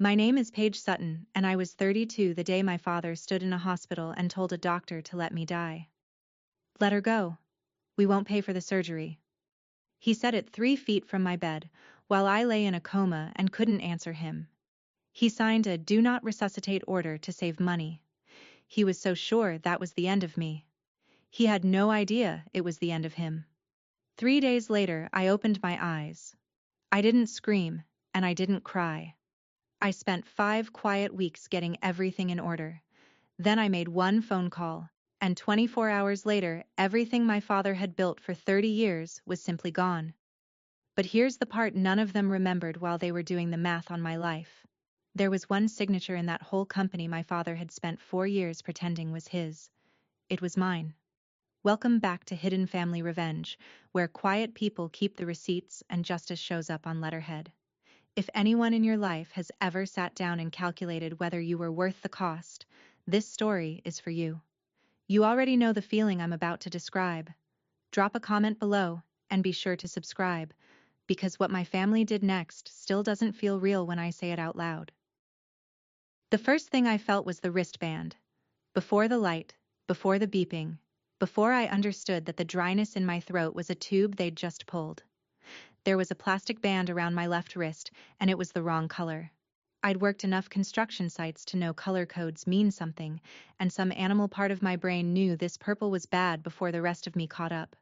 My name is Paige Sutton, and I was 32 the day my father stood in a hospital and told a doctor to let me die. Let her go. We won't pay for the surgery. He said it 3 feet from my bed, while I lay in a coma and couldn't answer him. He signed a Do Not Resuscitate order to save money. He was so sure that was the end of me. He had no idea it was the end of him. 3 days later, I opened my eyes. I didn't scream, and I didn't cry. I spent 5 quiet weeks getting everything in order. Then I made one phone call, and 24 hours later, everything my father had built for 30 years was simply gone. But here's the part none of them remembered while they were doing the math on my life. There was one signature in that whole company my father had spent 4 years pretending was his. It was mine. Welcome back to Hidden Family Revenge, where quiet people keep the receipts and justice shows up on letterhead. If anyone in your life has ever sat down and calculated whether you were worth the cost, this story is for you. You already know the feeling I'm about to describe. Drop a comment below, and be sure to subscribe, because what my family did next still doesn't feel real when I say it out loud. The first thing I felt was the wristband. Before the light, before the beeping, before I understood that the dryness in my throat was a tube they'd just pulled. There was a plastic band around my left wrist, and it was the wrong color. I'd worked enough construction sites to know color codes mean something, and some animal part of my brain knew this purple was bad before the rest of me caught up.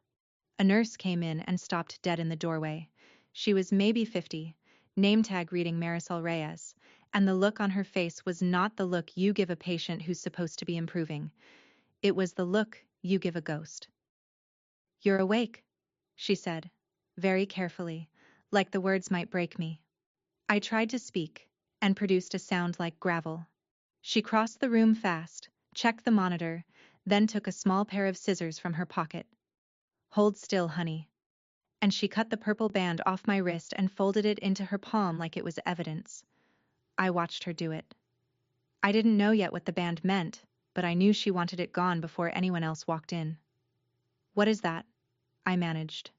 A nurse came in and stopped dead in the doorway. She was maybe 50, name tag reading Marisol Reyes, and the look on her face was not the look you give a patient who's supposed to be improving. It was the look you give a ghost. "You're awake," she said, very carefully, like the words might break me. I tried to speak, and produced a sound like gravel. She crossed the room fast, checked the monitor, then took a small pair of scissors from her pocket. "Hold still, honey." And she cut the purple band off my wrist and folded it into her palm like it was evidence. I watched her do it. I didn't know yet what the band meant, but I knew she wanted it gone before anyone else walked in. "What is that?" I managed.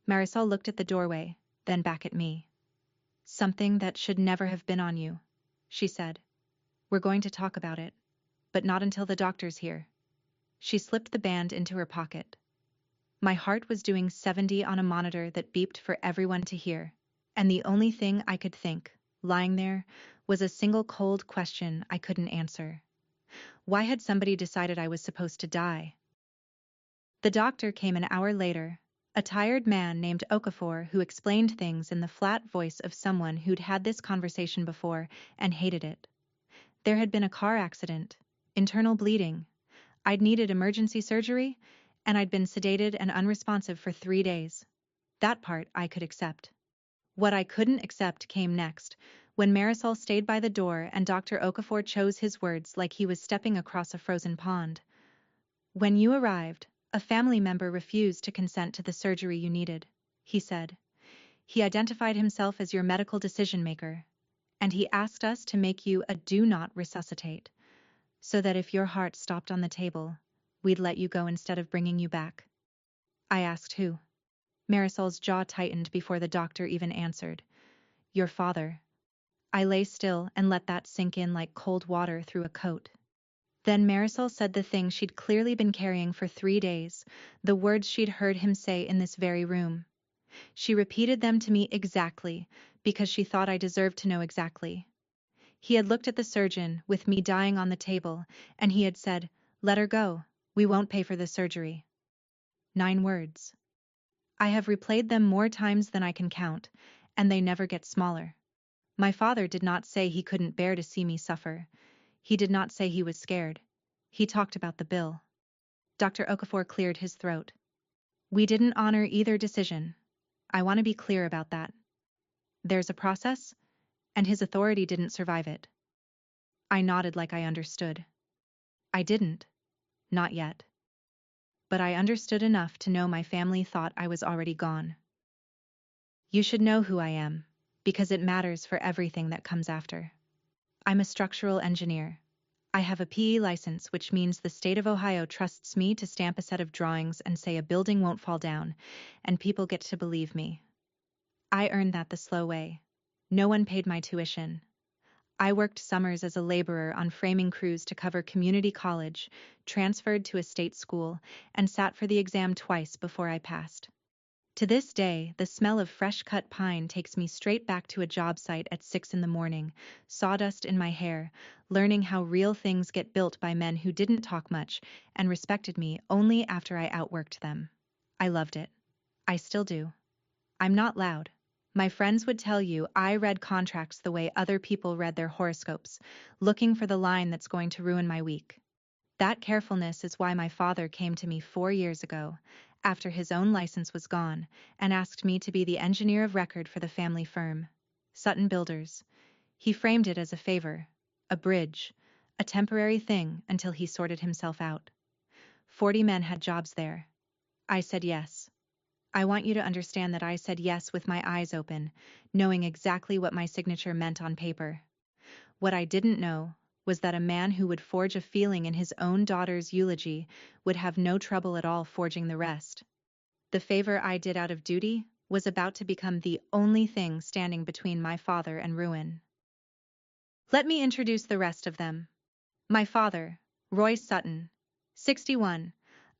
Marisol looked at the doorway, then back at me. "Something that should never have been on you," she said. "We're going to talk about it, but not until the doctor's here." She slipped the band into her pocket. My heart was doing 70 on a monitor that beeped for everyone to hear, and the only thing I could think, lying there, was a single cold question I couldn't answer. Why had somebody decided I was supposed to die? The doctor came an hour later, a tired man named Okafor who explained things in the flat voice of someone who'd had this conversation before and hated it. There had been a car accident, internal bleeding. I'd needed emergency surgery, and I'd been sedated and unresponsive for 3 days. That part I could accept. What I couldn't accept came next, when Marisol stayed by the door and Dr. Okafor chose his words like he was stepping across a frozen pond. "When you arrived, a family member refused to consent to the surgery you needed," he said. "He identified himself as your medical decision maker, and he asked us to make you a do not resuscitate, so that if your heart stopped on the table, we'd let you go instead of bringing you back." I asked who. Marisol's jaw tightened before the doctor even answered. "Your father." I lay still and let that sink in like cold water through a coat. Then Marisol said the thing she'd clearly been carrying for 3 days, the words she'd heard him say in this very room. She repeated them to me exactly, because she thought I deserved to know exactly. He had looked at the surgeon, with me dying on the table, and he had said, "Let her go. We won't pay for the surgery." 9 words. I have replayed them more times than I can count, and they never get smaller. My father did not say he couldn't bear to see me suffer. He did not say he was scared. He talked about the bill. Dr. Okafor cleared his throat. "We didn't honor either decision. I want to be clear about that. There's a process, and his authority didn't survive it." I nodded like I understood. I didn't. Not yet. But I understood enough to know my family thought I was already gone. "You should know who I am, because it matters for everything that comes after. I'm a structural engineer. I have a PE license, which means the state of Ohio trusts me to stamp a set of drawings and say a building won't fall down, and people get to believe me. I earned that the slow way. No one paid my tuition. I worked summers as a laborer on framing crews to cover community college, transferred to a state school, and sat for the exam twice before I passed. To this day, the smell of fresh-cut pine takes me straight back to a job site at 6 in the morning, sawdust in my hair, learning how real things get built by men who didn't talk much and respected me only after I outworked them. I loved it. I still do. I'm not loud. My friends would tell you I read contracts the way other people read their horoscopes, looking for the line that's going to ruin my week. That carefulness is why my father came to me 4 years ago, after his own license was gone, and asked me to be the engineer of record for the family firm, Sutton Builders. He framed it as a favor, a bridge, a temporary thing until he sorted himself out. 40 men had jobs there. I said yes. I want you to understand that I said yes with my eyes open, knowing exactly what my signature meant on paper. What I didn't know was that a man who would forge a feeling in his own daughter's eulogy would have no trouble at all forging the rest. The favor I did out of duty was about to become the only thing standing between my father and ruin. Let me introduce the rest of them. My father, Roy Sutton, 61,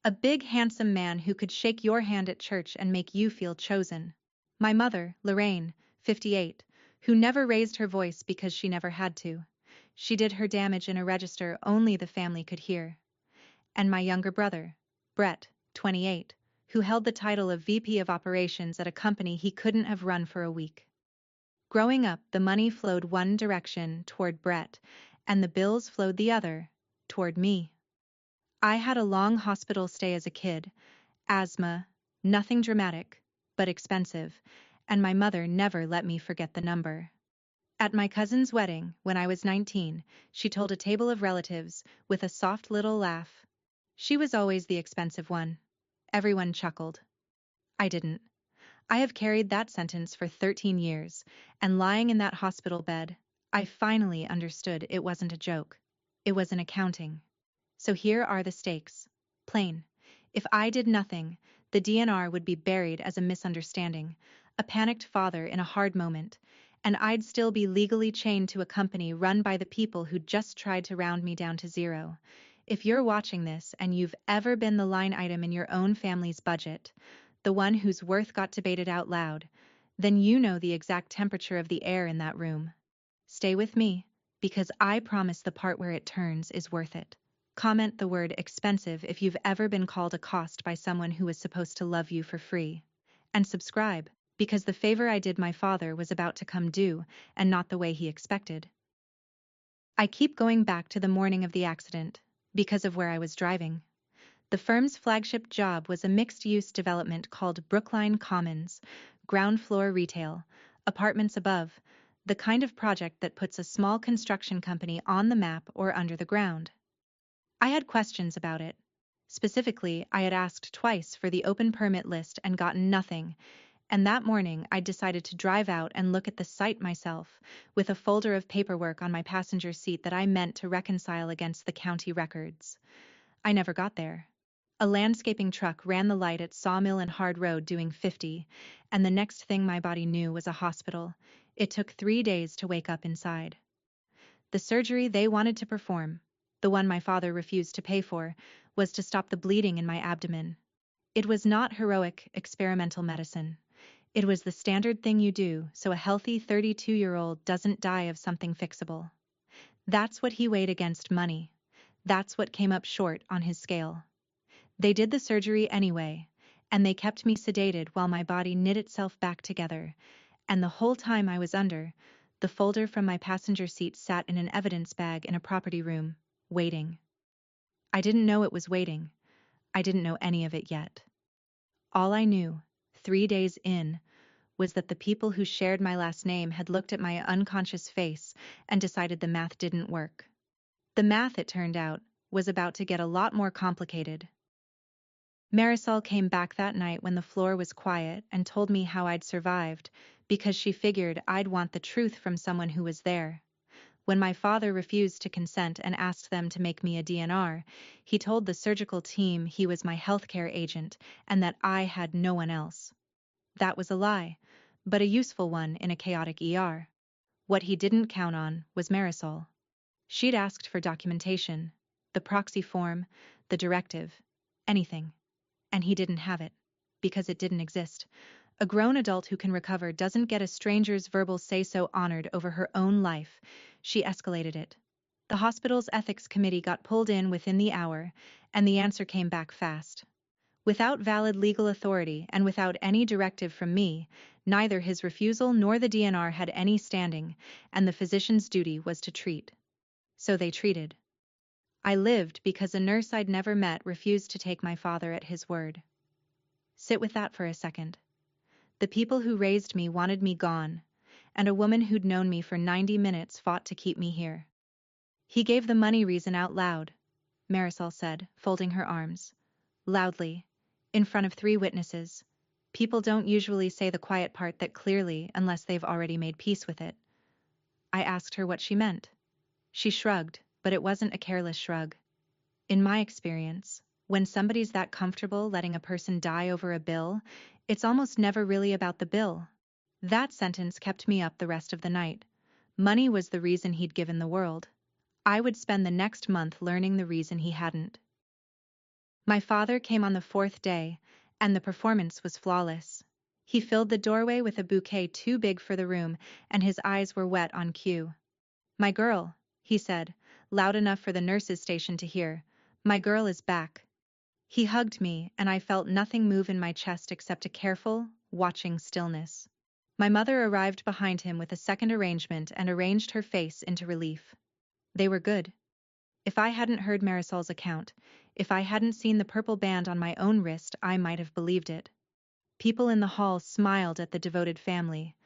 a big handsome man who could shake your hand at church and make you feel chosen. My mother, Lorraine, 58, who never raised her voice because she never had to. She did her damage in a register only the family could hear. And my younger brother, Brett, 28, who held the title of VP of Operations at a company he couldn't have run for a week. Growing up, the money flowed one direction, toward Brett, and the bills flowed the other, toward me. I had a long hospital stay as a kid, asthma, nothing dramatic, but expensive, and my mother never let me forget the number. At my cousin's wedding, when I was 19, she told a table of relatives, with a soft little laugh. She was always the expensive one. Everyone chuckled. I didn't. I have carried that sentence for 13 years, and lying in that hospital bed, I finally understood it wasn't a joke. It was an accounting. So here are the stakes. Plain. If I did nothing, the DNR would be buried as a misunderstanding, a panicked father in a hard moment, and I'd still be legally chained to a company run by the people who just tried to round me down to zero. If you're watching this and you've ever been the line item in your own family's budget, the one whose worth got debated out loud, then you know the exact temperature of the air in that room. Stay with me, because I promise the part where it turns is worth it. Comment the word expensive if you've ever been called a cost by someone who was supposed to love you for free. And subscribe, because the favor I did my father was about to come due, and not the way he expected. I keep going back to the morning of the accident, because of where I was driving. The firm's flagship job was a mixed-use development called Brookline Commons, ground floor retail, apartments above, the kind of project that puts a small construction company on the map or under the ground. I had questions about it. Specifically, I had asked twice for the open permit list and gotten nothing, and that morning I decided to drive out and look at the site myself, with a folder of paperwork on my passenger seat that I meant to reconcile against the county records. I never got there. A landscaping truck ran the light at Sawmill and Hard Road doing 50, and the next thing my body knew was a hospital. It took 3 days to wake up inside. The surgery they wanted to perform, the one my father refused to pay for, was to stop the bleeding in my abdomen. It was not heroic, experimental medicine. It was the standard thing you do so a healthy 32-year-old doesn't die of something fixable. That's what he weighed against money. That's what came up short on his scale. They did the surgery anyway, and they kept me sedated while my body knit itself back together, and the whole time I was under, the folder from my passenger seat sat in an evidence bag in a property room, waiting. I didn't know it was waiting. I didn't know any of it yet. All I knew, 3 days in, was that the people who shared my last name had looked at my unconscious face and decided the math didn't work. The math, it turned out, was about to get a lot more complicated. Marisol came back that night when the floor was quiet and told me how I'd survived, because she figured I'd want the truth from someone who was there. When my father refused to consent and asked them to make me a DNR, he told the surgical team he was my healthcare agent and that I had no one else. That was a lie, but a useful one in a chaotic ER. What he didn't count on was Marisol. She'd asked for documentation, the proxy form, the directive, anything. And he didn't have it. Because it didn't exist. A grown adult who can recover doesn't get a stranger's verbal say-so honored over her own life. She escalated it. The hospital's ethics committee got pulled in within the hour, and the answer came back fast. Without valid legal authority and without any directive from me, neither his refusal nor the DNR had any standing, and the physician's duty was to treat. So they treated. I lived because a nurse I'd never met refused to take my father at his word. Sit with that for a second. The people who raised me wanted me gone, and a woman who'd known me for 90 minutes fought to keep me here. He gave the money reason out loud, Marisol said, folding her arms. Loudly, in front of 3 witnesses. People don't usually say the quiet part that clearly unless they've already made peace with it. I asked her what she meant. She shrugged, but it wasn't a careless shrug. In my experience, when somebody's that comfortable letting a person die over a bill, it's almost never really about the bill. That sentence kept me up the rest of the night. Money was the reason he'd given the world. I would spend the next month learning the reason he hadn't. My father came on the 4th day, and the performance was flawless. He filled the doorway with a bouquet too big for the room, and his eyes were wet on cue. "My girl," he said, loud enough for the nurse's station to hear. "My girl is back." He hugged me, and I felt nothing move in my chest except a careful, watching stillness. My mother arrived behind him with a second arrangement and arranged her face into relief. They were good. If I hadn't heard Marisol's account, if I hadn't seen the purple band on my own wrist, I might have believed it. People in the hall smiled at the devoted family.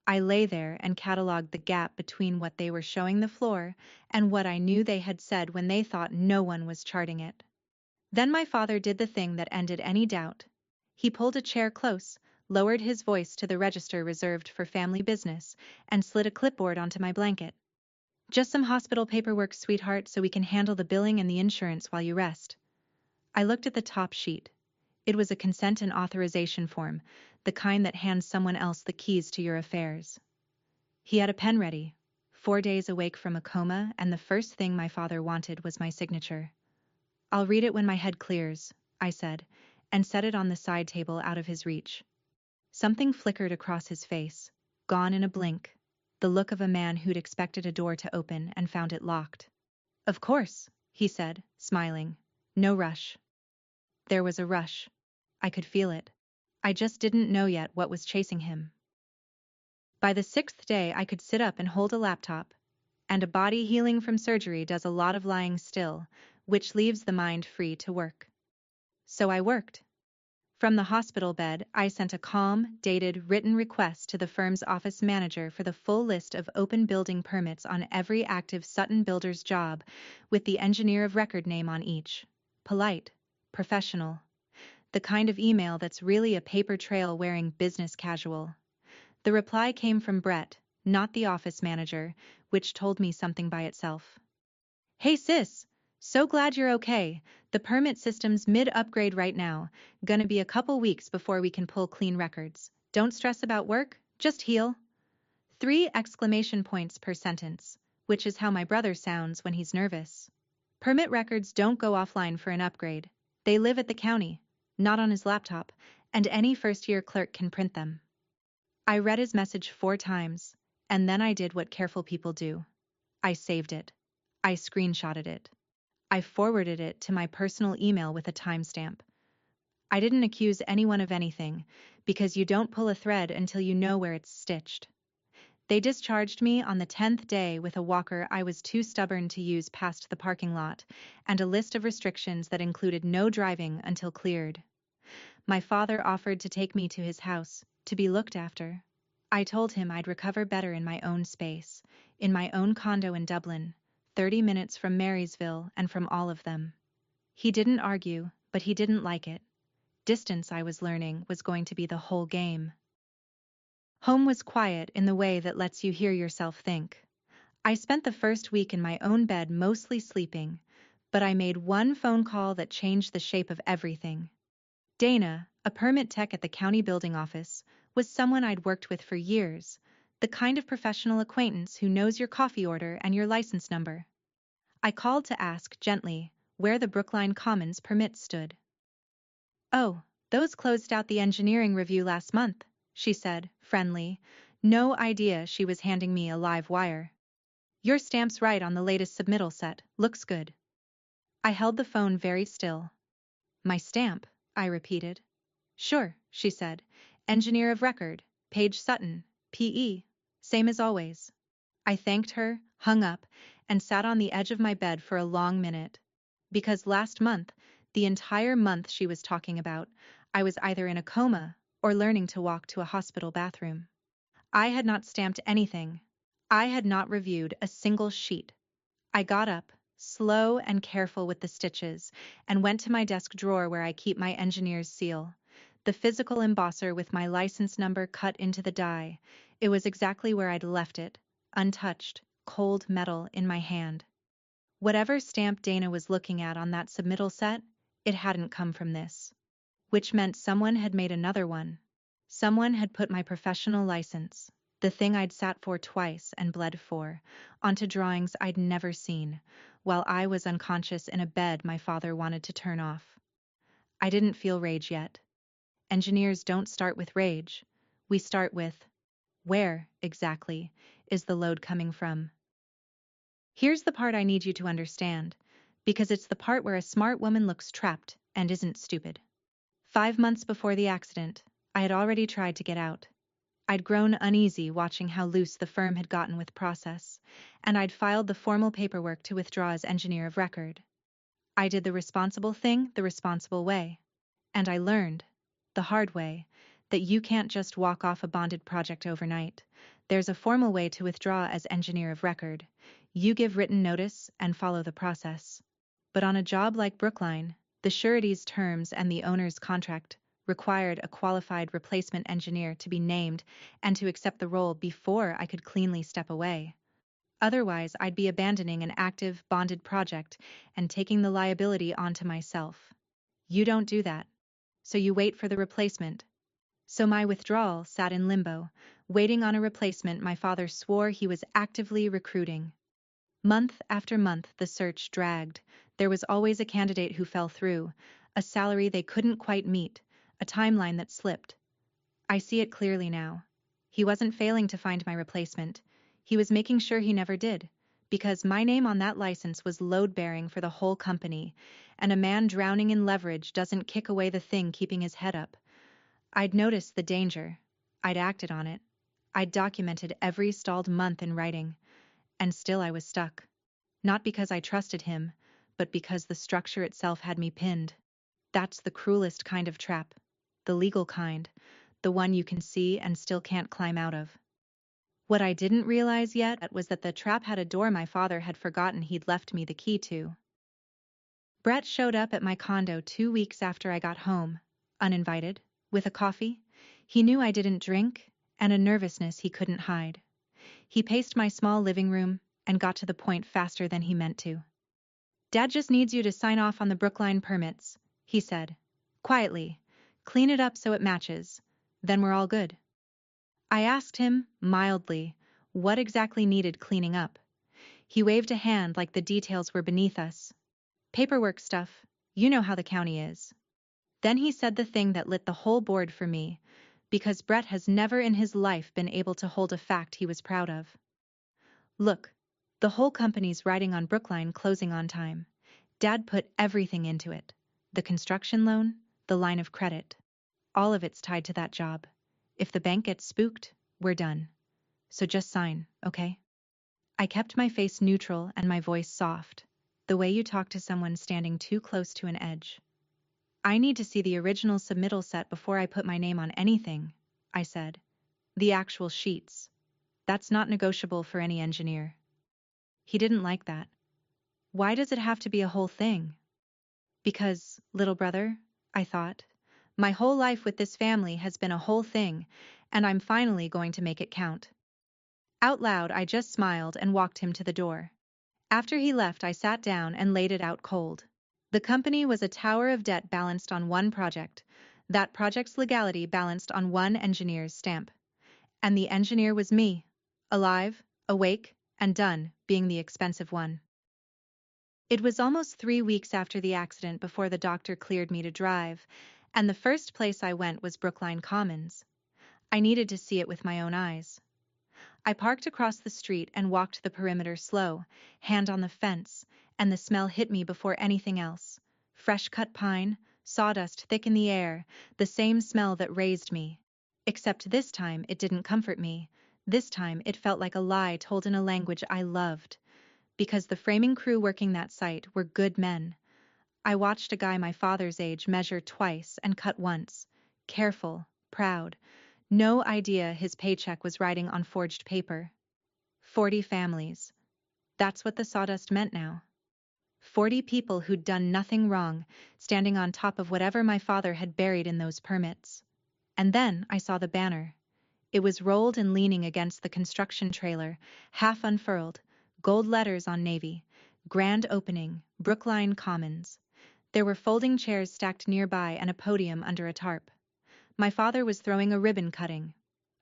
I lay there and catalogued the gap between what they were showing the floor and what I knew they had said when they thought no one was charting it. Then my father did the thing that ended any doubt. He pulled a chair close, lowered his voice to the register reserved for family business, and slid a clipboard onto my blanket. "Just some hospital paperwork, sweetheart, so we can handle the billing and the insurance while you rest." I looked at the top sheet. It was a consent and authorization form, the kind that hands someone else the keys to your affairs. He had a pen ready, 4 days awake from a coma, and the first thing my father wanted was my signature. "I'll read it when my head clears," I said, and set it on the side table out of his reach. Something flickered across his face, gone in a blink, the look of a man who'd expected a door to open and found it locked. "Of course," he said, smiling. "No rush." There was a rush. I could feel it. I just didn't know yet what was chasing him. By the 6th day I could sit up and hold a laptop, and a body healing from surgery does a lot of lying still, which leaves the mind free to work. So I worked. From the hospital bed, I sent a calm, dated, written request to the firm's office manager for the full list of open building permits on every active Sutton builder's job, with the engineer of record name on each. Polite, professional. The kind of email that's really a paper trail wearing business casual. The reply came from Brett, not the office manager, which told me something by itself. "Hey sis, so glad you're okay. The permit system's mid-upgrade right now. Gonna be a couple weeks before we can pull clean records. Don't stress about work, just heal." 3 exclamation points per sentence, which is how my brother sounds when he's nervous. Permit records don't go offline for an upgrade. They live at the county, not on his laptop, and any first-year clerk can print them. I read his message 4 times, and then I did what careful people do. I saved it. I screenshotted it. I forwarded it to my personal email with a timestamp. I didn't accuse anyone of anything, because you don't pull a thread until you know where it's stitched. They discharged me on the 10th day with a walker I was too stubborn to use past the parking lot, and a list of restrictions that included no driving until cleared. My father offered to take me to his house, to be looked after. I told him I'd recover better in my own space, in my own condo in Dublin, 30 minutes from Marysville and from all of them. He didn't argue, but he didn't like it. Distance, I was learning, was going to be the whole game. Home was quiet in the way that lets you hear yourself think. I spent the first week in my own bed mostly sleeping, but I made one phone call that changed the shape of everything. Dana, a permit tech at the county building office, was someone I'd worked with for years, The kind of professional acquaintance who knows your coffee order and your license number. I called to ask, gently, where the Brookline Commons permit stood. Oh, those closed out the engineering review last month, she said, friendly. No idea she was handing me a live wire. Your stamp's right on the latest submittal set, looks good. I held the phone very still. My stamp, I repeated. Sure, she said. Engineer of record, Paige Sutton, P.E., same as always. I thanked her, hung up, and sat on the edge of my bed for a long minute. Because last month, the entire month she was talking about, I was either in a coma or learning to walk to a hospital bathroom. I had not stamped anything. I had not reviewed a single sheet. I got up, slow and careful with the stitches, and went to my desk drawer where I keep my engineer's seal. The physical embosser with my license number cut into the die. It was exactly where I'd left it, untouched, cold metal in my hand. Whatever stamp Dana was looking at on that submittal set, it hadn't come from this. Which meant someone had made another one. Someone had put my professional license, the thing I'd sat for twice and bled for, onto drawings I'd never seen, while I was unconscious in a bed my father wanted to turn off. I didn't feel rage yet. Engineers don't start with rage. We start with, where, exactly, is the load coming from? Here's the part I need you to understand, because it's the part where a smart woman looks trapped and isn't stupid. 5 months before the accident, I had already tried to get out. I'd grown uneasy watching how loose the firm had gotten with process, and I'd filed the formal paperwork to withdraw as engineer of record. I did the responsible thing the responsible way. And I learned, the hard way, that you can't just walk off a bonded project overnight. There's a formal way to withdraw as engineer of record. You give written notice and follow the process. But on a job like Brookline, the surety's terms and the owner's contract required a qualified replacement engineer to be named and to accept the role before I could cleanly step away. Otherwise, I'd be abandoning an active, bonded project and taking the liability onto myself. You don't do that. So you wait for the replacement. So my withdrawal sat in limbo, waiting on a replacement my father swore he was actively recruiting. Month after month the search dragged. There was always a candidate who fell through, a salary they couldn't quite meet, a timeline that slipped. I see it clearly now. He wasn't failing to find my replacement. He was making sure he never did, because my name on that license was load-bearing for the whole company, and a man drowning in leverage doesn't kick away the thing keeping his head up. I'd noticed the danger. I'd acted on it. I'd documented every stalled month in writing. And still I was stuck. Not because I trusted him, but because the structure itself had me pinned. That's the cruelest kind of trap. The legal kind. The one you can see and still can't climb out of. What I didn't realize yet was that the trap had a door my father had forgotten he'd left me the key to. Brett showed up at my condo 2 weeks after I got home, uninvited, with a coffee. He knew I didn't drink, and a nervousness he couldn't hide. He paced my small living room and got to the point faster than he meant to. Dad just needs you to sign off on the Brookline permits, he said. Quietly. Clean it up so it matches. Then we're all good. I asked him, mildly, what exactly needed cleaning up. He waved a hand like the details were beneath us. Paperwork stuff, you know how the county is. Then he said the thing that lit the whole board for me, because Brett has never in his life been able to hold a fact he was proud of. Look, the whole company's riding on Brookline closing on time. Dad put everything into it. The construction loan, the line of credit. All of it's tied to that job. If the bank gets spooked, we're done. So just sign, okay? I kept my face neutral and my voice soft, the way you talk to someone standing too close to an edge. I need to see the original submittal set before I put my name on anything, I said. The actual sheets. That's not negotiable for any engineer. He didn't like that. Why does it have to be a whole thing? Because, little brother, I thought, my whole life with this family has been a whole thing, and I'm finally going to make it count. Out loud, I just smiled and walked him to the door. After he left, I sat down and laid it out cold. The company was a tower of debt balanced on one project, that project's legality balanced on one engineer's stamp. And the engineer was me, alive, awake, and done, being the expensive one. It was almost 3 weeks after the accident before the doctor cleared me to drive, and the first place I went was Brookline Commons. I needed to see it with my own eyes. I parked across the street and walked the perimeter slow, hand on the fence, and the smell hit me before anything else. Fresh cut pine, sawdust thick in the air, the same smell that raised me. Except this time it didn't comfort me. This time it felt like a lie told in a language I loved. Because the framing crew working that site were good men. I watched a guy my father's age measure twice and cut once. Careful, proud. No idea his paycheck was writing on forged paper. 40 families. That's what the sawdust meant now. 40 people who'd done nothing wrong, standing on top of whatever my father had buried in those permits. And then I saw the banner. It was rolled and leaning against the construction trailer, half unfurled, gold letters on navy, grand opening, Brookline Commons. There were folding chairs stacked nearby and a podium under a tarp. My father was throwing a ribbon cutting.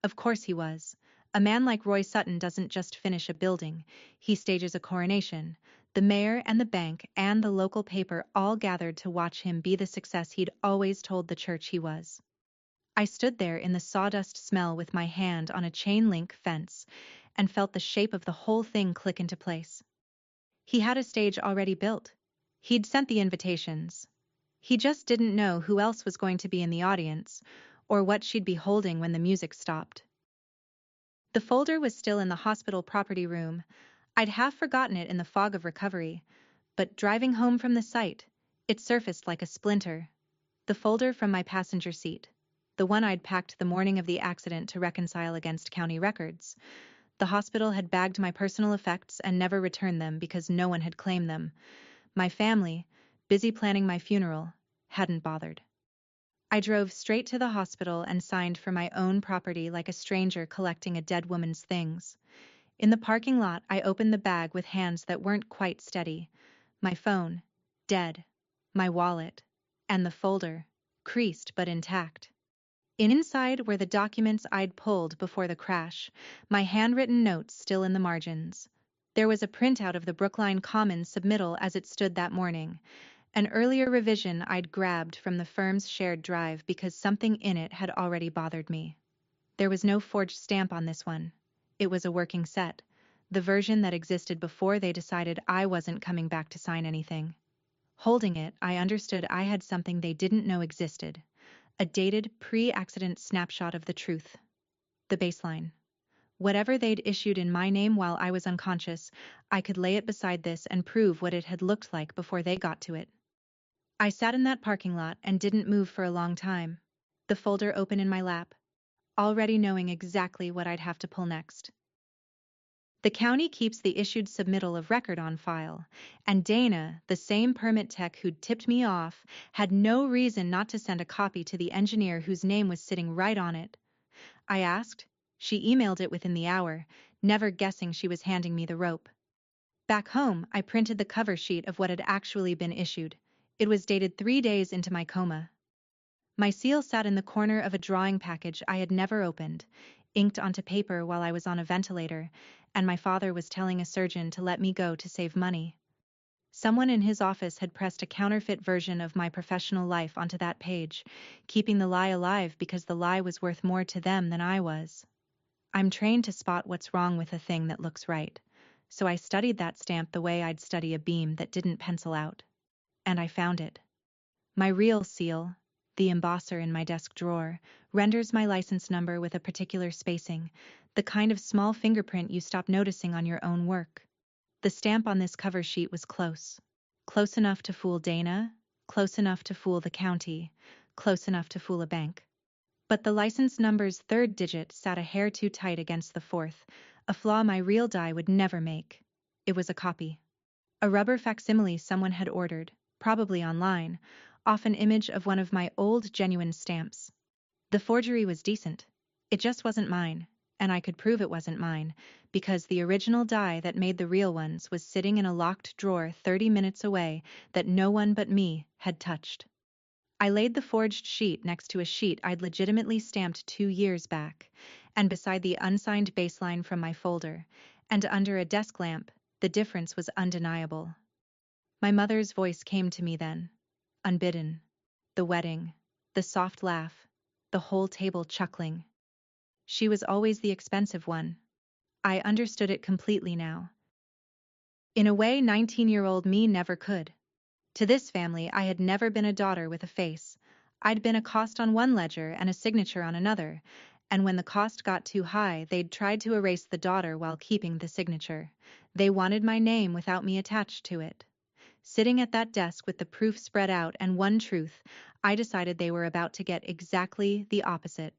Of course he was. A man like Roy Sutton doesn't just finish a building, he stages a coronation. The mayor and the bank and the local paper all gathered to watch him be the success he'd always told the church he was. I stood there in the sawdust smell with my hand on a chain-link fence and felt the shape of the whole thing click into place. He had a stage already built. He'd sent the invitations. He just didn't know who else was going to be in the audience, or what she'd be holding when the music stopped. The folder was still in the hospital property room. I'd half forgotten it in the fog of recovery, but driving home from the site, it surfaced like a splinter. The folder from my passenger seat. The one I'd packed the morning of the accident to reconcile against county records. The hospital had bagged my personal effects and never returned them because no one had claimed them. My family, busy planning my funeral, hadn't bothered. I drove straight to the hospital and signed for my own property like a stranger collecting a dead woman's things. In the parking lot, I opened the bag with hands that weren't quite steady. My phone, dead. My wallet, and the folder, creased but intact. Inside were the documents I'd pulled before the crash, my handwritten notes still in the margins. There was a printout of the Brookline Commons submittal as it stood that morning, an earlier revision I'd grabbed from the firm's shared drive because something in it had already bothered me. There was no forged stamp on this one. It was a working set, the version that existed before they decided I wasn't coming back to sign anything. Holding it, I understood I had something they didn't know existed. A dated, pre-accident snapshot of the truth. The baseline. Whatever they'd issued in my name while I was unconscious, I could lay it beside this and prove what it had looked like before they got to it. I sat in that parking lot and didn't move for a long time, the folder open in my lap, already knowing exactly what I'd have to pull next. The county keeps the issued submittal of record on file, and Dana, the same permit tech who'd tipped me off, had no reason not to send a copy to the engineer whose name was sitting right on it. I asked. She emailed it within the hour, never guessing she was handing me the rope. Back home, I printed the cover sheet of what had actually been issued. It was dated 3 days into my coma. My seal sat in the corner of a drawing package I had never opened, inked onto paper while I was on a ventilator, and my father was telling a surgeon to let me go to save money. Someone in his office had pressed a counterfeit version of my professional life onto that page, keeping the lie alive because the lie was worth more to them than I was. I'm trained to spot what's wrong with a thing that looks right, so I studied that stamp the way I'd study a beam that didn't pencil out. And I found it. My real seal, the embosser in my desk drawer, renders my license number with a particular spacing, the kind of small fingerprint you stop noticing on your own work. The stamp on this cover sheet was close. Close enough to fool Dana, close enough to fool the county, close enough to fool a bank. But the license number's third digit sat a hair too tight against the fourth, a flaw my real die would never make. It was a copy. A rubber facsimile someone had ordered, probably online, off an image of one of my old genuine stamps. The forgery was decent. It just wasn't mine, and I could prove it wasn't mine, because the original die that made the real ones was sitting in a locked drawer 30 minutes away that no one but me had touched. I laid the forged sheet next to a sheet I'd legitimately stamped 2 years back, and beside the unsigned baseline from my folder, and under a desk lamp, the difference was undeniable. My mother's voice came to me then, unbidden. The wedding, the soft laugh, the whole table chuckling. She was always the expensive one. I understood it completely now. In a way 19-year-old me never could. To this family I had never been a daughter with a face. I'd been a cost on one ledger and a signature on another, and when the cost got too high they'd tried to erase the daughter while keeping the signature. They wanted my name without me attached to it. Sitting at that desk with the proof spread out and one truth, I decided they were about to get exactly the opposite.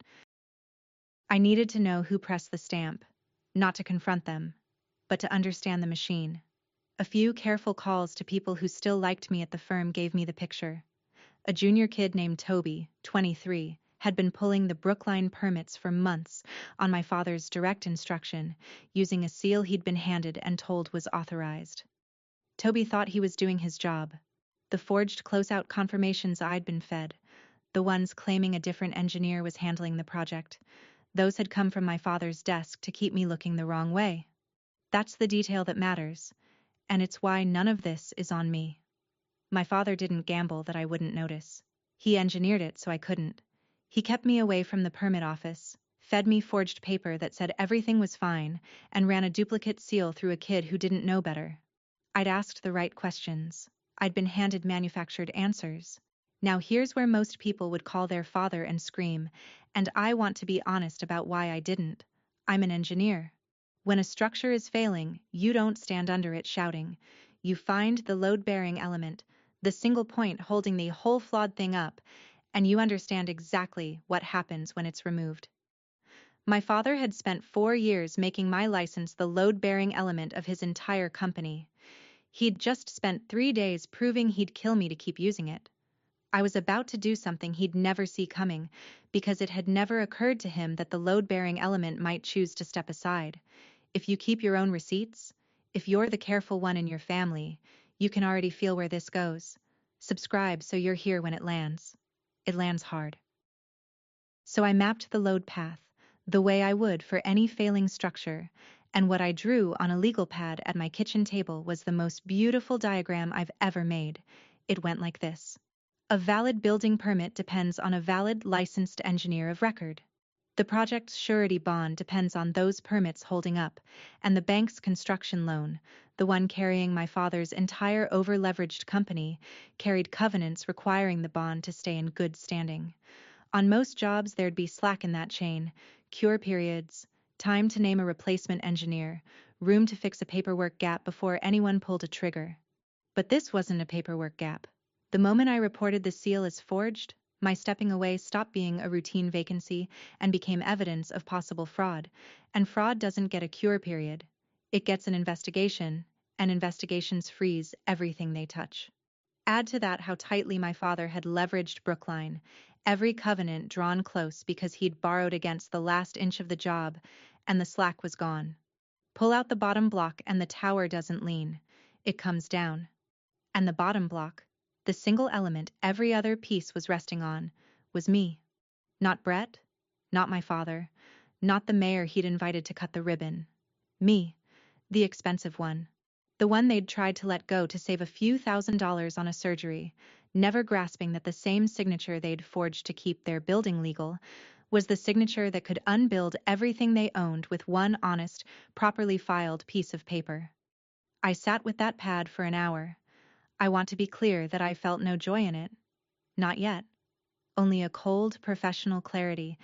I needed to know who pressed the stamp, not to confront them, but to understand the machine. A few careful calls to people who still liked me at the firm gave me the picture. A junior kid named Toby, 23, had been pulling the Brookline permits for months on my father's direct instruction, using a seal he'd been handed and told was authorized. Toby thought he was doing his job. The forged close-out confirmations I'd been fed, the ones claiming a different engineer was handling the project, those had come from my father's desk to keep me looking the wrong way. That's the detail that matters, and it's why none of this is on me. My father didn't gamble that I wouldn't notice. He engineered it so I couldn't. He kept me away from the permit office, fed me forged paper that said everything was fine, and ran a duplicate seal through a kid who didn't know better. I'd asked the right questions. I'd been handed manufactured answers. Now here's where most people would call their father and scream, and I want to be honest about why I didn't. I'm an engineer. When a structure is failing, you don't stand under it shouting. You find the load-bearing element, the single point holding the whole flawed thing up, and you understand exactly what happens when it's removed. My father had spent 4 years making my license the load-bearing element of his entire company. He'd just spent 3 days proving he'd kill me to keep using it. I was about to do something he'd never see coming, because it had never occurred to him that the load-bearing element might choose to step aside. If you keep your own receipts, if you're the careful one in your family, you can already feel where this goes. Subscribe so you're here when it lands. It lands hard. So I mapped the load path, the way I would for any failing structure, and what I drew on a legal pad at my kitchen table was the most beautiful diagram I've ever made. It went like this. A valid building permit depends on a valid licensed engineer of record. The project's surety bond depends on those permits holding up, and the bank's construction loan, the one carrying my father's entire over-leveraged company, carried covenants requiring the bond to stay in good standing. On most jobs there'd be slack in that chain, cure periods, time to name a replacement engineer, room to fix a paperwork gap before anyone pulled a trigger. But this wasn't a paperwork gap. The moment I reported the seal as forged, my stepping away stopped being a routine vacancy and became evidence of possible fraud, and fraud doesn't get a cure period. It gets an investigation, and investigations freeze everything they touch. Add to that how tightly my father had leveraged Brookline, every covenant drawn close because he'd borrowed against the last inch of the job, and the slack was gone. Pull out the bottom block and the tower doesn't lean. It comes down. And the bottom block, the single element every other piece was resting on, was me. Not Brett, not my father, not the mayor he'd invited to cut the ribbon. Me, the expensive one. The one they'd tried to let go to save a few $1,000s on a surgery, never grasping that the same signature they'd forged to keep their building legal was the signature that could unbuild everything they owned with one honest, properly filed piece of paper. I sat with that pad for an hour. I want to be clear that I felt no joy in it. Not yet. Only a cold, professional clarity,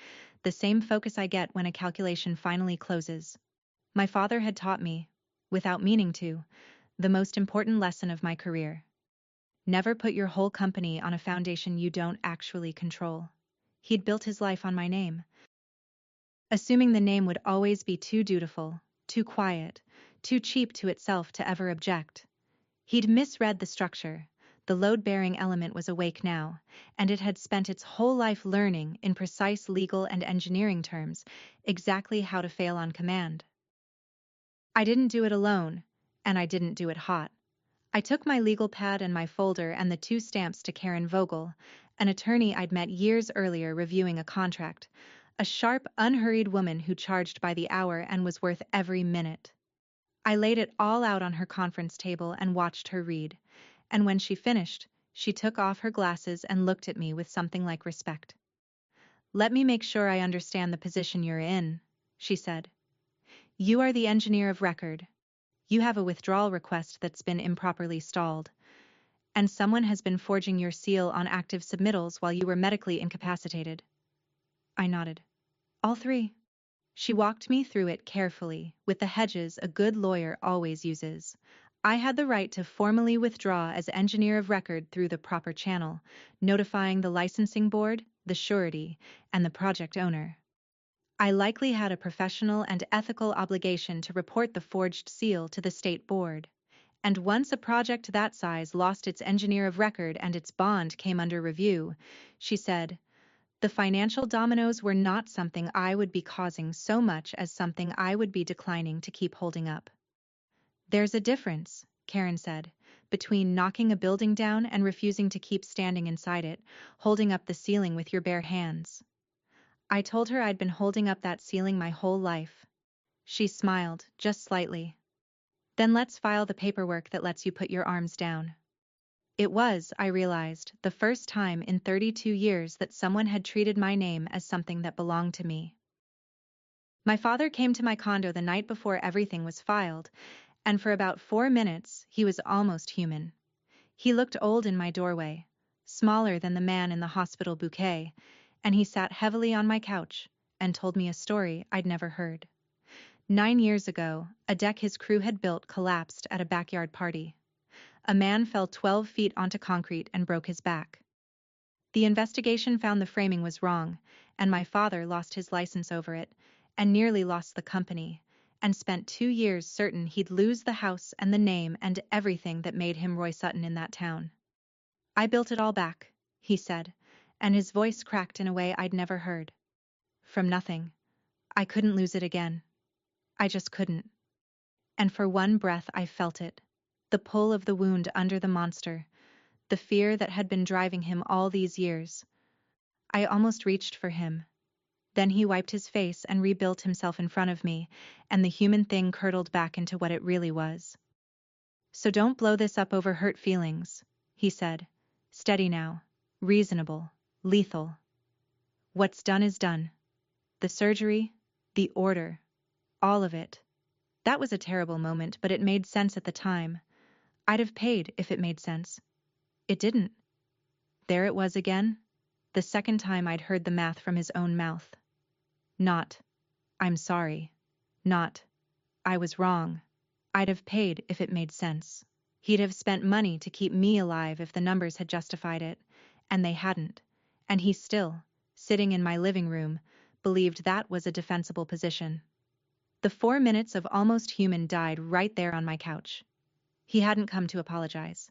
the same focus I get when a calculation finally closes. My father had taught me, without meaning to, the most important lesson of my career. Never put your whole company on a foundation you don't actually control. He'd built his life on my name, assuming the name would always be too dutiful, too quiet, too cheap to itself to ever object. He'd misread the structure. The load-bearing element was awake now, and it had spent its whole life learning, in precise legal and engineering terms, exactly how to fail on command. I didn't do it alone, and I didn't do it hot. I took my legal pad and my folder and the 2 stamps to Karen Vogel, an attorney I'd met years earlier reviewing a contract A sharp, unhurried woman who charged by the hour and was worth every minute. I laid it all out on her conference table and watched her read, and when she finished, she took off her glasses and looked at me with something like respect. "Let me make sure I understand the position you're in," she said. "You are the engineer of record. You have a withdrawal request that's been improperly stalled, and someone has been forging your seal on active submittals while you were medically incapacitated." I nodded. "All three." She walked me through it carefully, with the hedges a good lawyer always uses. I had the right to formally withdraw as engineer of record through the proper channel, notifying the licensing board, the surety, and the project owner. I likely had a professional and ethical obligation to report the forged seal to the state board. And once a project that size lost its engineer of record and its bond came under review, she said, the financial dominoes were not something I would be causing so much as something I would be declining to keep holding up. "There's a difference," Karen said, "between knocking a building down and refusing to keep standing inside it, holding up the ceiling with your bare hands." I told her I'd been holding up that ceiling my whole life. She smiled, just slightly. "Then let's file the paperwork that lets you put your arms down." It was, I realized, the first time in 32 years that someone had treated my name as something that belonged to me. My father came to my condo the night before everything was filed, and for about 4 minutes he was almost human. He looked old in my doorway, smaller than the man in the hospital bouquet, and he sat heavily on my couch and told me a story I'd never heard. 9 years ago, a deck his crew had built collapsed at a backyard party. A man fell 12 feet onto concrete and broke his back. The investigation found the framing was wrong, and my father lost his license over it, and nearly lost the company, and spent 2 years certain he'd lose the house and the name and everything that made him Roy Sutton in that town. "I built it all back," he said, and his voice cracked in a way I'd never heard. "From nothing. I couldn't lose it again. I just couldn't." And for one breath I felt it. The pull of the wound under the monster, the fear that had been driving him all these years. I almost reached for him. Then he wiped his face and rebuilt himself in front of me, and the human thing curdled back into what it really was. "So don't blow this up over hurt feelings," he said. "Steady now. Reasonable. Lethal. What's done is done. The surgery, the order, all of it. That was a terrible moment, but it made sense at the time. I'd have paid if it made sense. It didn't." There it was again, the second time I'd heard the math from his own mouth. Not, "I'm sorry." Not, "I was wrong." I'd have paid if it made sense. He'd have spent money to keep me alive if the numbers had justified it, and they hadn't. And he still, sitting in my living room, believed that was a defensible position. The 4 minutes of almost human died right there on my couch. He hadn't come to apologize.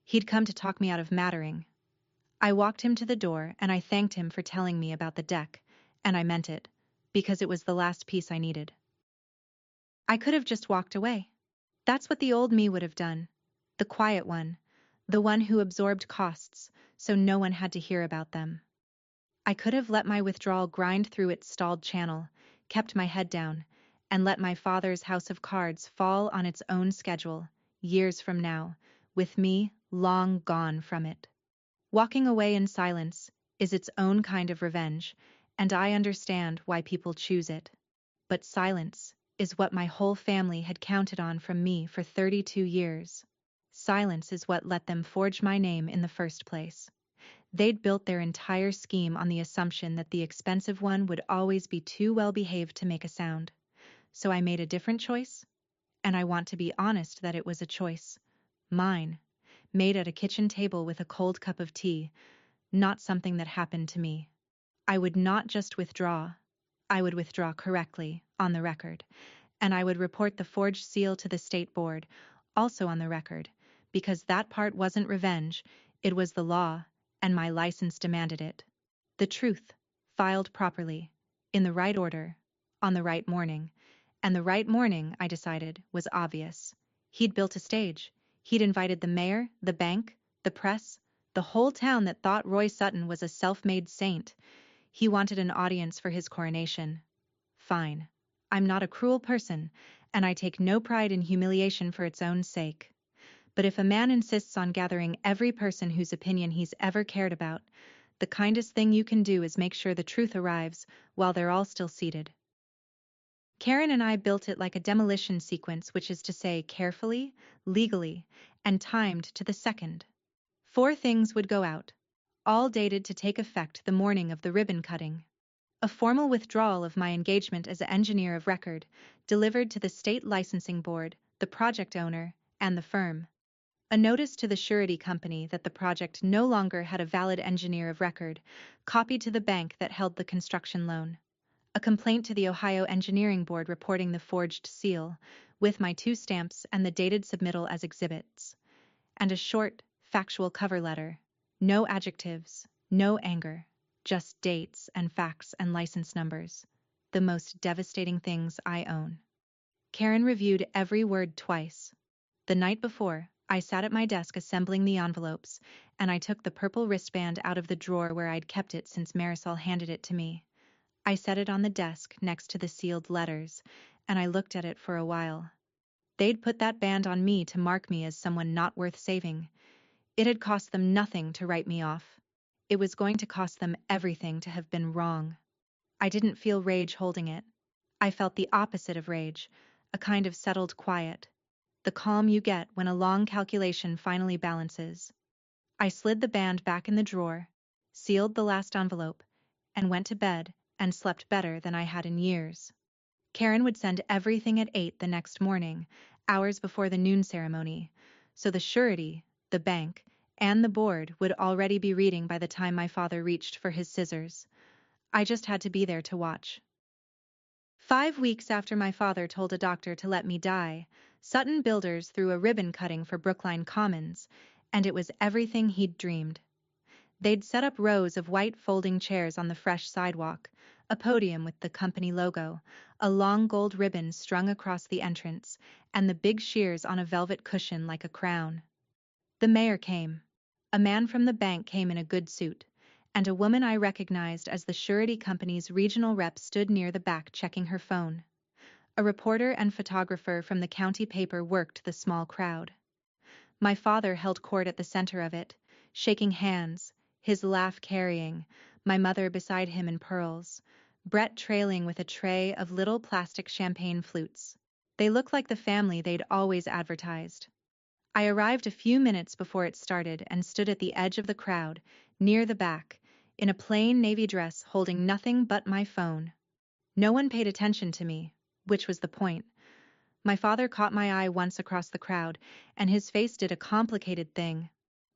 He'd come to talk me out of mattering. I walked him to the door and I thanked him for telling me about the deck, and I meant it, because it was the last piece I needed. I could have just walked away. That's what the old me would have done. The quiet one, the one who absorbed costs, so no one had to hear about them. I could have let my withdrawal grind through its stalled channel, kept my head down, and let my father's house of cards fall on its own schedule, years from now, with me long gone from it. Walking away in silence is its own kind of revenge, and I understand why people choose it. But silence is what my whole family had counted on from me for 32 years. Silence is what let them forge my name in the first place. They'd built their entire scheme on the assumption that the expensive one would always be too well behaved to make a sound. So I made a different choice, and I want to be honest that it was a choice. Mine. Made at a kitchen table with a cold cup of tea, not something that happened to me. I would not just withdraw. I would withdraw correctly, on the record, and I would report the forged seal to the state board, also on the record, because that part wasn't revenge, it was the law, and my license demanded it. The truth, filed properly, in the right order, on the right morning, and the right morning, I decided, was obvious. He'd built a stage. He'd invited the mayor, the bank, the press, the whole town that thought Roy Sutton was a self-made saint. He wanted an audience for his coronation. Fine. I'm not a cruel person, and I take no pride in humiliation for its own sake. But if a man insists on gathering every person whose opinion he's ever cared about, the kindest thing you can do is make sure the truth arrives while they're all still seated. Karen and I built it like a demolition sequence, which is to say carefully, legally, and timed to the second. 4 things would go out, all dated to take effect the morning of the ribbon cutting. A formal withdrawal of my engagement as engineer of record, delivered to the state licensing board, the project owner, and the firm. A notice to the surety company that the project no longer had a valid engineer of record, copied to the bank that held the construction loan. A complaint to the Ohio Engineering Board reporting the forged seal, with my 2 stamps and the dated submittal as exhibits. And a short, factual cover letter. No adjectives, no anger, just dates and facts and license numbers. The most devastating things I own. Karen reviewed every word twice. The night before, I sat at my desk assembling the envelopes, and I took the purple wristband out of the drawer where I'd kept it since Marisol handed it to me. I set it on the desk next to the sealed letters, and I looked at it for a while. They'd put that band on me to mark me as someone not worth saving. It had cost them nothing to write me off. It was going to cost them everything to have been wrong. I didn't feel rage holding it. I felt the opposite of rage, a kind of settled quiet. The calm you get when a long calculation finally balances. I slid the band back in the drawer, sealed the last envelope, and went to bed and slept better than I had in years. Karen would send everything at 8 the next morning, hours before the noon ceremony, so the surety, the bank, and the board would already be reading by the time my father reached for his scissors. I just had to be there to watch. 5 weeks after my father told a doctor to let me die, Sutton Builders threw a ribbon cutting for Brookline Commons, and it was everything he'd dreamed. They'd set up rows of white folding chairs on the fresh sidewalk, a podium with the company logo, a long gold ribbon strung across the entrance, and the big shears on a velvet cushion like a crown. The mayor came. A man from the bank came in a good suit, and a woman I recognized as the surety company's regional rep stood near the back checking her phone. A reporter and photographer from the county paper worked the small crowd. My father held court at the center of it, shaking hands, his laugh carrying, my mother beside him in pearls, Brett trailing with a tray of little plastic champagne flutes. They looked like the family they'd always advertised. I arrived a few minutes before it started and stood at the edge of the crowd, near the back, in a plain navy dress holding nothing but my phone. No one paid attention to me, which was the point. My father caught my eye once across the crowd, and his face did a complicated thing.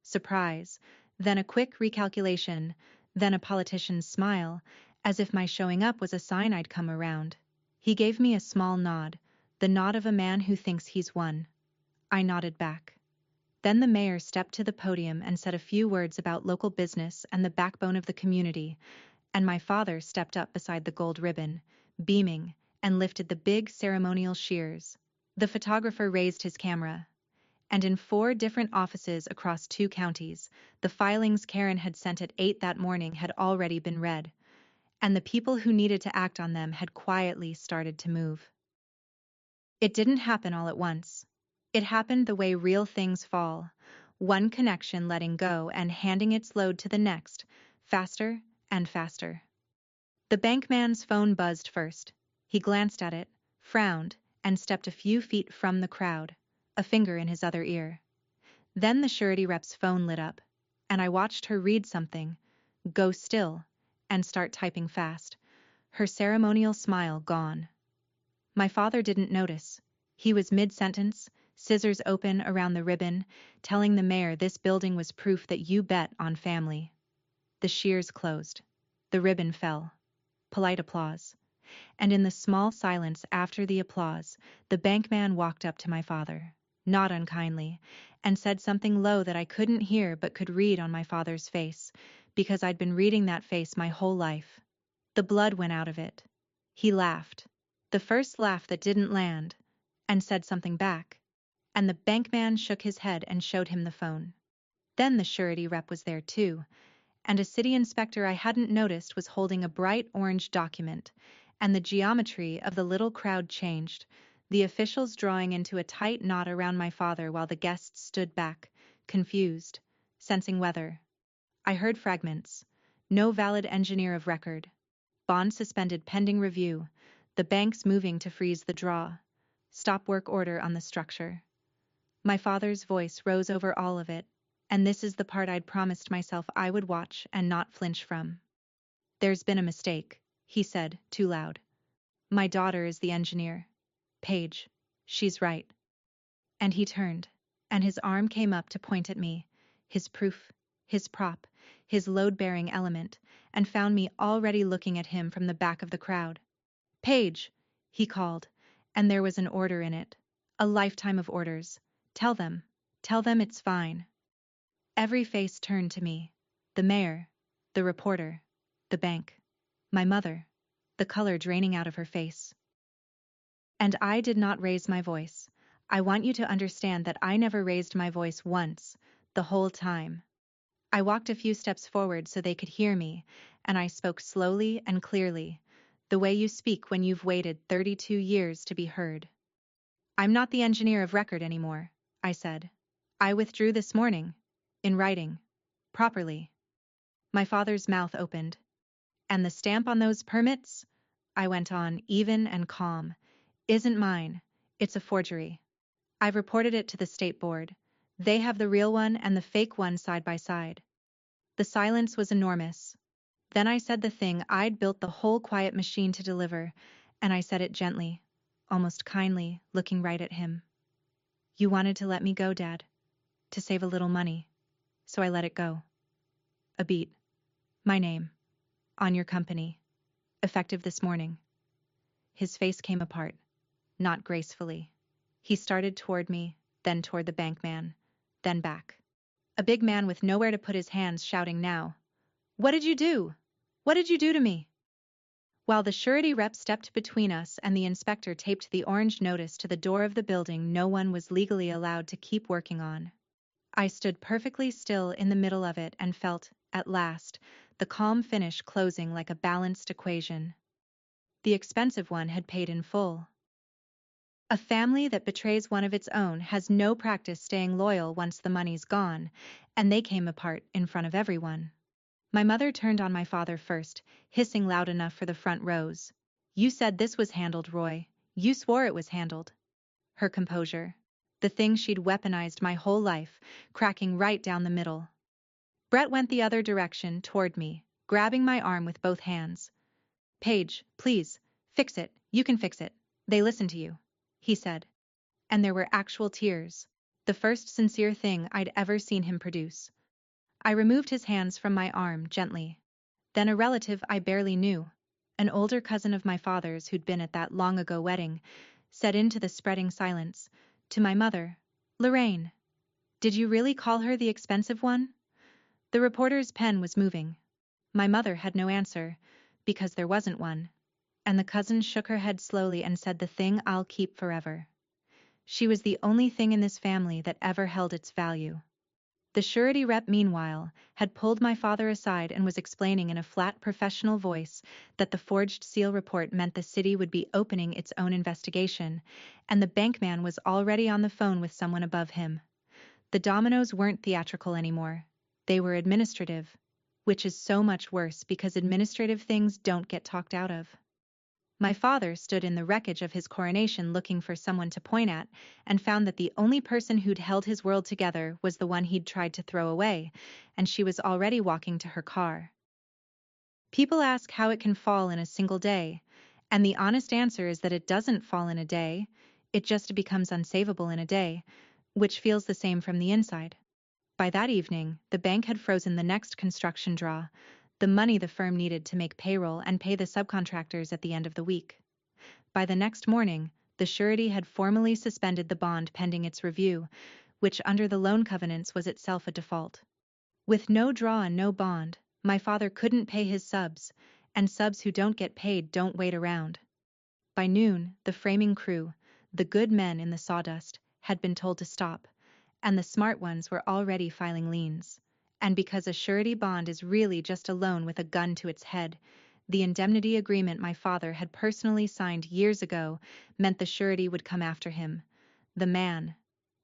Surprise, then a quick recalculation, then a politician's smile, as if my showing up was a sign I'd come around. He gave me a small nod, the nod of a man who thinks he's won. I nodded back. Then the mayor stepped to the podium and said a few words about local business and the backbone of the community, and my father stepped up beside the gold ribbon, beaming, and lifted the big ceremonial shears. The photographer raised his camera, and in 4 different offices across 2 counties, the filings Karen had sent at 8 that morning had already been read, and the people who needed to act on them had quietly started to move. It didn't happen all at once. It happened the way real things fall, one connection letting go and handing its load to the next, faster and faster. The bankman's phone buzzed first. He glanced at it, frowned, and stepped a few feet from the crowd, a finger in his other ear. Then the surety rep's phone lit up, and I watched her read something, go still, and start typing fast, her ceremonial smile gone. My father didn't notice. He was mid-sentence, scissors open around the ribbon, telling the mayor this building was proof that you bet on family. The shears closed. The ribbon fell. Polite applause. And in the small silence after the applause, the bankman walked up to my father, not unkindly, and said something low that I couldn't hear but could read on my father's face, because I'd been reading that face my whole life. The blood went out of it. He laughed, the first laugh that didn't land, and said something back, and the bankman shook his head and showed him the phone. Then the surety rep was there too, and a city inspector I hadn't noticed was holding a bright orange document, and the geometry of the little crowd changed, the officials drawing into a tight knot around my father while the guests stood back, confused, sensing weather. I heard fragments. No valid engineer of record. Bond suspended pending review. The banks moving to freeze the draw. Stop work order on the structure. My father's voice rose over all of it, and this is the part I'd promised myself I would watch and not flinch from. There's been a mistake, he said, too loud. My daughter is the engineer. Paige. She's right. And he turned, and his arm came up to point at me, his proof, his prop, his load-bearing element, and found me already looking at him from the back of the crowd. Paige, he called, and there was an order in it. A lifetime of orders. Tell them it's fine. Every face turned to me. The mayor, the reporter, the bank, my mother, the color draining out of her face. And I did not raise my voice. I want you to understand that I never raised my voice once, the whole time. I walked a few steps forward so they could hear me, and I spoke slowly and clearly, the way you speak when you've waited 32 years to be heard. I'm not the engineer of record anymore, I said. I withdrew this morning, in writing, properly. My father's mouth opened. And the stamp on those permits, I went on, even and calm, isn't mine, it's a forgery. I've reported it to the state board. They have the real one and the fake one side by side. The silence was enormous. Then I said the thing I'd built the whole quiet machine to deliver, and I said it gently, almost kindly, looking right at him. You wanted to let me go, Dad, to save a little money, so I let it go. A beat. My name. On your company. Effective this morning. His face came apart, not gracefully. He started toward me, then toward the bankman, then back. A big man with nowhere to put his hands shouting now. What did you do? What did you do to me? While the surety rep stepped between us and the inspector taped the orange notice to the door of the building no one was legally allowed to keep working on. I stood perfectly still in the middle of it and felt, at last, the calm finish closing like a balanced equation. The expensive one had paid in full. A family that betrays one of its own has no practice staying loyal once the money's gone, and they came apart in front of everyone. My mother turned on my father first, hissing loud enough for the front rows. You said this was handled, Roy. You swore it was handled. Her composure. The thing she'd weaponized my whole life, cracking right down the middle. Brett went the other direction, toward me, grabbing my arm with both hands. Paige, please, fix it, you can fix it. They listen to you, he said. And there were actual tears, the first sincere thing I'd ever seen him produce. I removed his hands from my arm gently. Then a relative I barely knew, an older cousin of my father's who'd been at that long-ago wedding, said into the spreading silence, to my mother, Lorraine, did you really call her the expensive one? The reporter's pen was moving. My mother had no answer, because there wasn't one, and the cousin shook her head slowly and said the thing I'll keep forever. She was the only thing in this family that ever held its value. The surety rep, meanwhile, had pulled my father aside and was explaining in a flat professional voice that the forged seal report meant the city would be opening its own investigation, and the bankman was already on the phone with someone above him. The dominoes weren't theatrical anymore. They were administrative, which is so much worse because administrative things don't get talked out of. My father stood in the wreckage of his coronation looking for someone to point at, and found that the only person who'd held his world together was the one he'd tried to throw away, and she was already walking to her car. People ask how it can fall in a single day, and the honest answer is that it doesn't fall in a day, it just becomes unsavable in a day, which feels the same from the inside. By that evening, the bank had frozen the next construction draw, the money the firm needed to make payroll and pay the subcontractors at the end of the week. By the next morning, the surety had formally suspended the bond pending its review, which under the loan covenants was itself a default. With no draw and no bond, my father couldn't pay his subs, and subs who don't get paid don't wait around. By noon, the framing crew, the good men in the sawdust, had been told to stop, and the smart ones were already filing liens. And because a surety bond is really just a loan with a gun to its head, the indemnity agreement my father had personally signed years ago meant the surety would come after him, the man,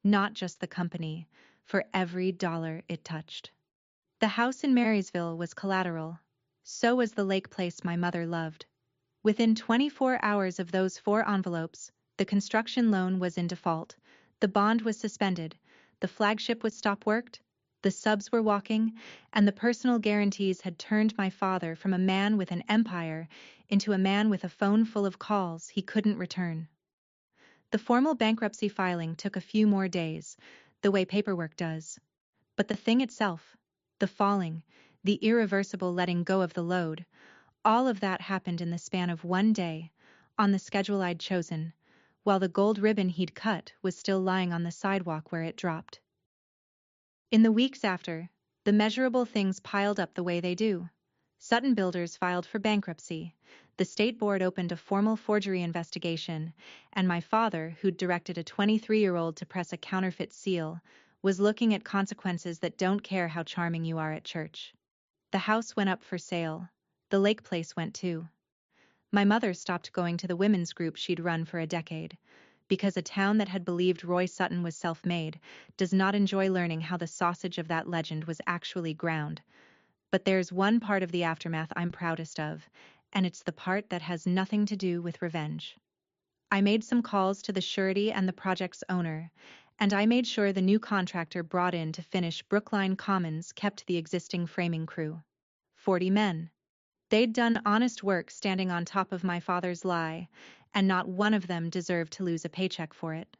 not just the company, for every dollar it touched. The house in Marysville was collateral. So was the lake place my mother loved. Within 24 hours of those 4 envelopes, the construction loan was in default, the bond was suspended, the flagship was stop-worked, the subs were walking, and the personal guarantees had turned my father from a man with an empire into a man with a phone full of calls he couldn't return. The formal bankruptcy filing took a few more days, the way paperwork does. But the thing itself, the falling, the irreversible letting go of the load, all of that happened in the span of one day, on the schedule I'd chosen, while the gold ribbon he'd cut was still lying on the sidewalk where it dropped. In the weeks after, the measurable things piled up the way they do. Sutton Builders filed for bankruptcy, the state board opened a formal forgery investigation, and my father, who'd directed a 23-year-old to press a counterfeit seal, was looking at consequences that don't care how charming you are at church. The house went up for sale. The lake place went too. My mother stopped going to the women's group she'd run for a decade, because a town that had believed Roy Sutton was self-made does not enjoy learning how the sausage of that legend was actually ground. But there's one part of the aftermath I'm proudest of, and it's the part that has nothing to do with revenge. I made some calls to the surety and the project's owner, and I made sure the new contractor brought in to finish Brookline Commons kept the existing framing crew. 40 men. They'd done honest work standing on top of my father's lie, and not one of them deserved to lose a paycheck for it.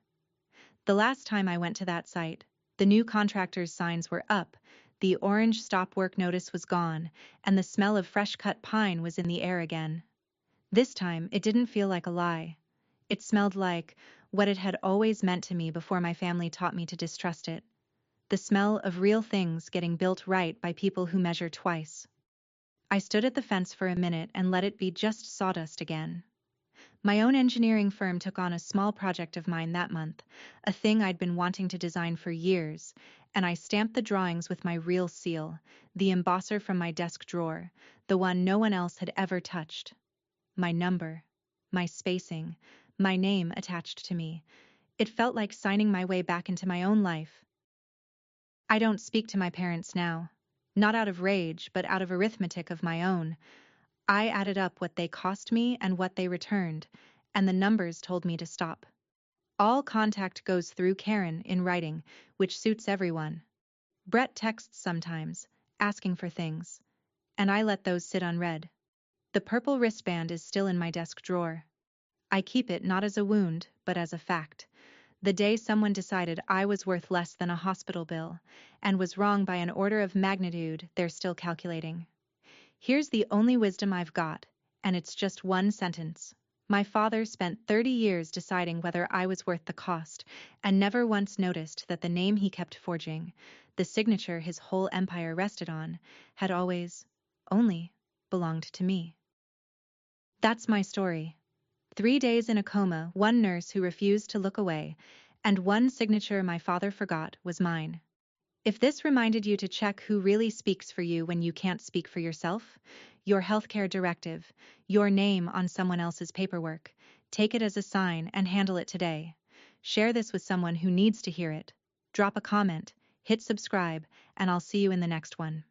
The last time I went to that site, the new contractor's signs were up, the orange stop work notice was gone, and the smell of fresh-cut pine was in the air again. This time, it didn't feel like a lie. It smelled like what it had always meant to me before my family taught me to distrust it. The smell of real things getting built right by people who measure twice. I stood at the fence for a minute and let it be just sawdust again. My own engineering firm took on a small project of mine that month, a thing I'd been wanting to design for years, and I stamped the drawings with my real seal, the embosser from my desk drawer, the one no one else had ever touched. My number, my spacing, my name attached to me. It felt like signing my way back into my own life. I don't speak to my parents now. Not out of rage, but out of arithmetic of my own. I added up what they cost me and what they returned, and the numbers told me to stop. All contact goes through Karen in writing, which suits everyone. Brett texts sometimes, asking for things, and I let those sit unread. The purple wristband is still in my desk drawer. I keep it not as a wound, but as a fact. The day someone decided I was worth less than a hospital bill, and was wrong by an order of magnitude, they're still calculating. Here's the only wisdom I've got, and it's just one sentence. My father spent 30 years deciding whether I was worth the cost, and never once noticed that the name he kept forging, the signature his whole empire rested on, had always, only, belonged to me. That's my story. 3 days in a coma, 1 nurse who refused to look away, and 1 signature my father forgot was mine. If this reminded you to check who really speaks for you when you can't speak for yourself, your healthcare directive, your name on someone else's paperwork, take it as a sign and handle it today. Share this with someone who needs to hear it. Drop a comment, hit subscribe, and I'll see you in the next one.